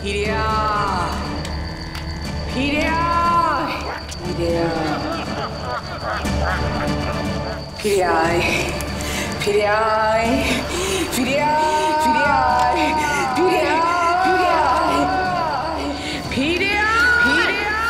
ফিরে আয়, ফিরে আয়, ফিরে আয়, ফিরে আয়, ফিরে আয়, ফিরে আয়, ফিরে আয়, ফিরে আয়, ফিরে আয়, ফিরে আয়।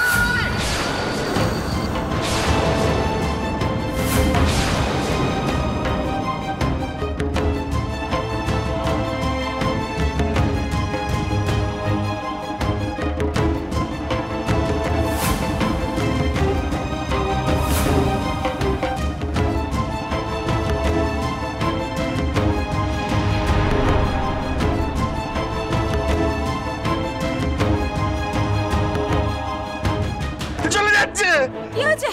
কি হয়েছে?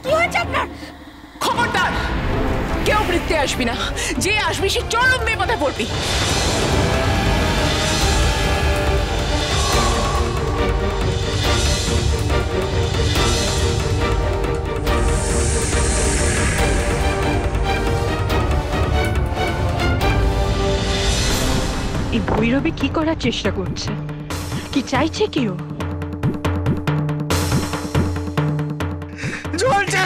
কি হয়েছে আপনার? খবরদার কেউ বৃত্তে আসবি না, যে আসবি সে চরম বিপদে পড়বি। এই ভৈরবী কি করার চেষ্টা করছে? কি চাইছে কেউ? চলছে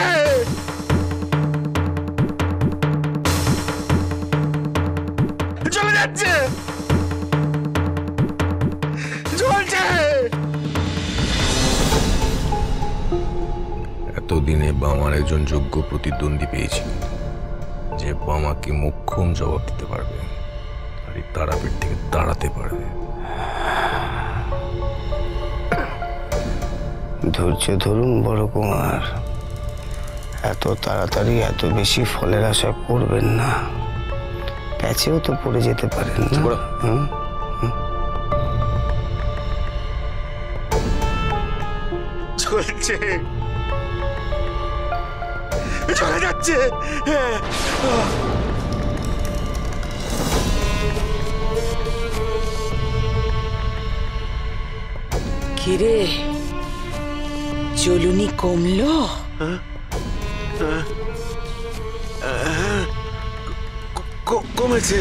চলে যাচ্ছে, চলছে। এতদিনে বামার একজন যোগ্য প্রতিদ্বন্দ্বী পেয়েছি, যে বামাকে মোক্ষম জবাব দিতে পারবে আর এই তারাপীঠ থেকে দাঁড়াতে পারবে। ধৈর্য ধরুন বড় কুমার, এত তাড়াতাড়ি এত বেশি ফলের আশা করবেন না, প্যাচেও তো পড়ে যেতে পারেন না। চলছে, চলে যাচ্ছে। কিরে চলুনি কমলো? কমেছে,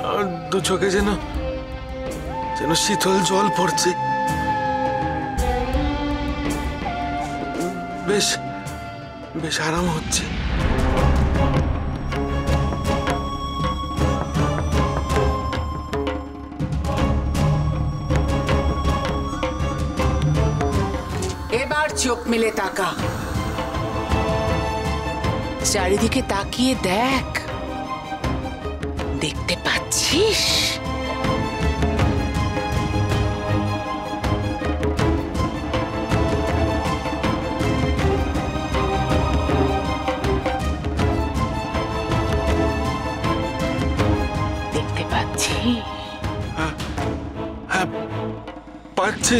আর দু চোখে যেন শীতল জল পড়ছে। বেশ বেশ আরাম হচ্ছে। এবার চোখ মেলে তাকা, চারিদিকে তাকিয়ে দেখ, দেখতে পাচ্ছিস? দেখতে পাচ্ছি? হ্যাঁ পাচ্ছি।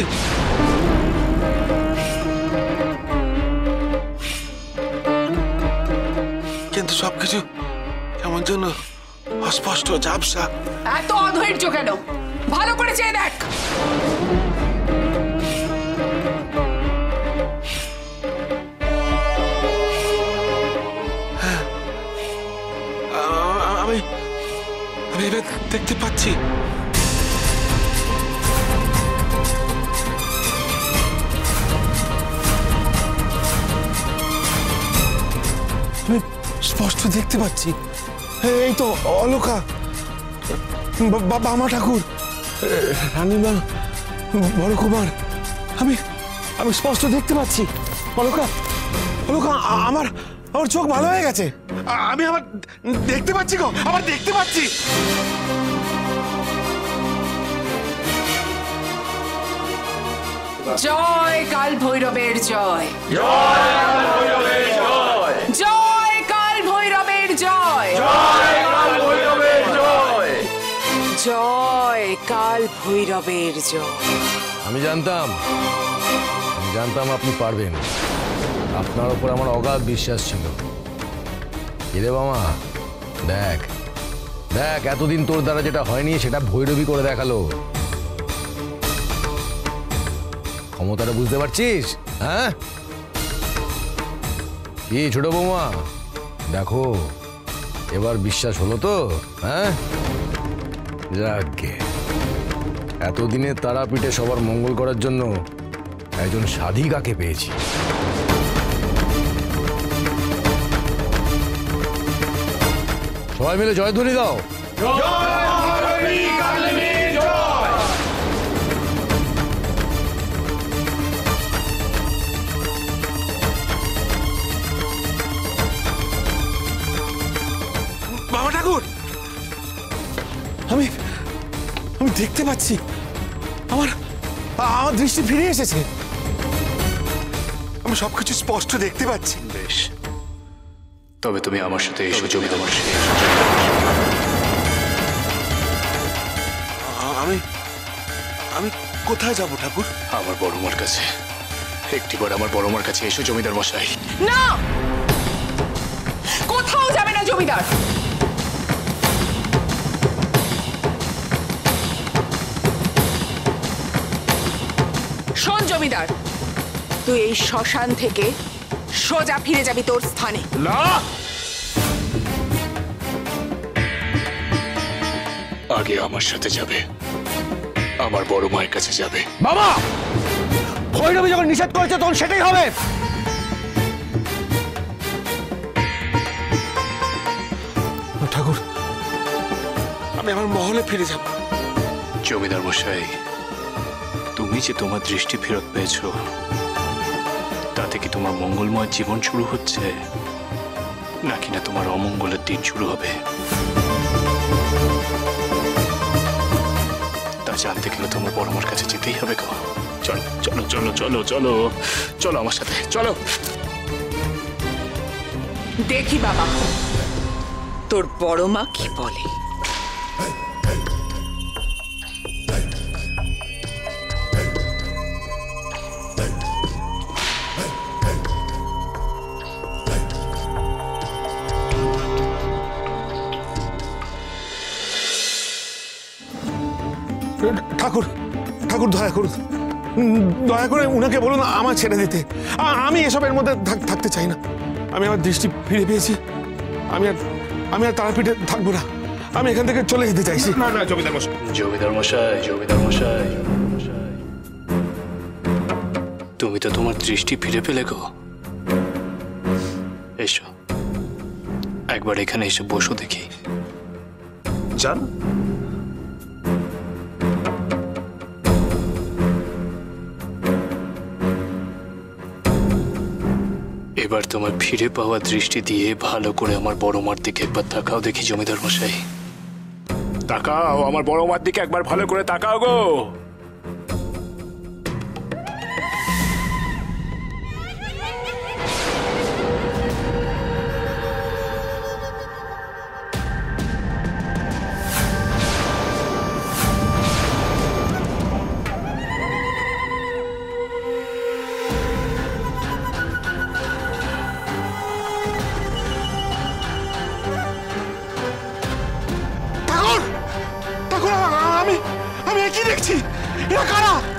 কিন্তু সবকিছু কেমন যেন অস্পষ্ট, ঝাপসা। এত অধৈর্য কেন? ভালো করে চেয়ে দেখ। হ্যাঁ, আমি এবার দেখতে পাচ্ছি। স্পষ্ট দেখতে পাচ্ছি, এই তো অলোকা, বামা ঠাকুর, রানীমা, বড় কুমার, আমি স্পষ্ট দেখতে পাচ্ছি। অলোকা, অলোকা, আমার চোখ ভালো হয়ে গেছে, আমি আবার দেখতে পাচ্ছি গো, আবার দেখতে পাচ্ছি। জয় কাল ভৈরবের জয়, জয় কাল ভৈরবের জয়, জয় কাল ভৈরবের জয়, জয় কাল ভৈরবের জয়, জয় কাল ভৈরবের জয়। আমি জানতাম আপনি পারবেন, আপনার উপর আমার অগাধ বিশ্বাস ছিল। এরে বামা, দেখ দেখ, এতদিন তোর দ্বারা যেটা হয়নি সেটা ভৈরবী করে দেখালো। ক্ষমতাটা বুঝতে পারছিস? হ্যাঁ কি ছোট বৌমা, দেখো এবার বিশ্বাস হলো তো? হ্যাঁ যাকে এতদিনে তারাপীঠে সবার মঙ্গল করার জন্য একজন সাধিকাকে পেয়েছি। সবাই মিলে জয়ধ্বনি দাও। বাবা ঠাকুর, আমি আমি দেখতে পাচ্ছি, আমার আমার দৃষ্টি ফিরে এসেছে। আমি সবকিছু স্পষ্ট দেখতে পাচ্ছি। বেশ, তবে তুমি আমার সাথে এসো জমিদার মশাই। আমি আমি কোথায় যাব ঠাকুর? আমার বড়মার কাছে। একটিবার আমার বড়মার কাছে এসো জমিদার মশাই। না, কোথাও যাবে না জমিদার। শোন জমিদার, তুই এই শ্মশান থেকে সোজা ফিরে যাবি তোর স্থানে। না, আগে আমার সাথে যাবে, আমার বড় মায়ের কাছে যাবে। বাবা, ভৈরবী যখন নিষেধ করেছে তখন সেটাই হবে। ঠাকুর, আমি আমার মহলে ফিরে যাব। জমিদার মশাই, তুমি যে তোমার দৃষ্টি ফেরত পেয়েছো, তাতে কি তোমার মঙ্গলময় জীবন শুরু হচ্ছে, নাকি না তোমার অমঙ্গলের দিন শুরু হবে? তা জানতে গেলে তোমার বড় মার কাছে যেতেই হবে। চলো চলো চলো চলো চলো চলো আমার সাথে চলো। দেখি বাবা, তোর বড় মা কি বলে। ঠাকুর, ঠাকুর দয়া করুন, দয়া করে উনাকে বলুন আমার ছেড়ে দিতে। আমি এসবের মধ্যে থাকতে চাই না। আমি আমার দৃষ্টি ফিরে পেয়েছি। আমি আর তারাপীঠে থাকবো না। আমি এখান থেকে চলে যেতে চাইছি। না না জমিদার মশাই, জমিদার মশাই, জমিদার মশাই, তুমি তো তোমার দৃষ্টি ফিরে পেলে গো। এসো একবার এখানে এসে বসো দেখি। যান। এবার তোমার ফিরে পাওয়া দৃষ্টি দিয়ে ভালো করে আমার বড় মার দিকে একবার তাকাও দেখি জমিদার মশাই। তাকাও, আমার বড় মার দিকে একবার ভালো করে তাকাও গো।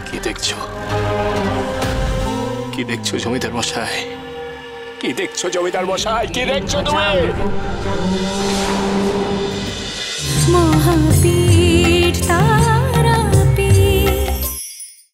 কি দেখছো? কি দেখছো জমিদার মশাই? কি দেখছো জমিদার মশাই? কি দেখছো তুমি? মহাবীর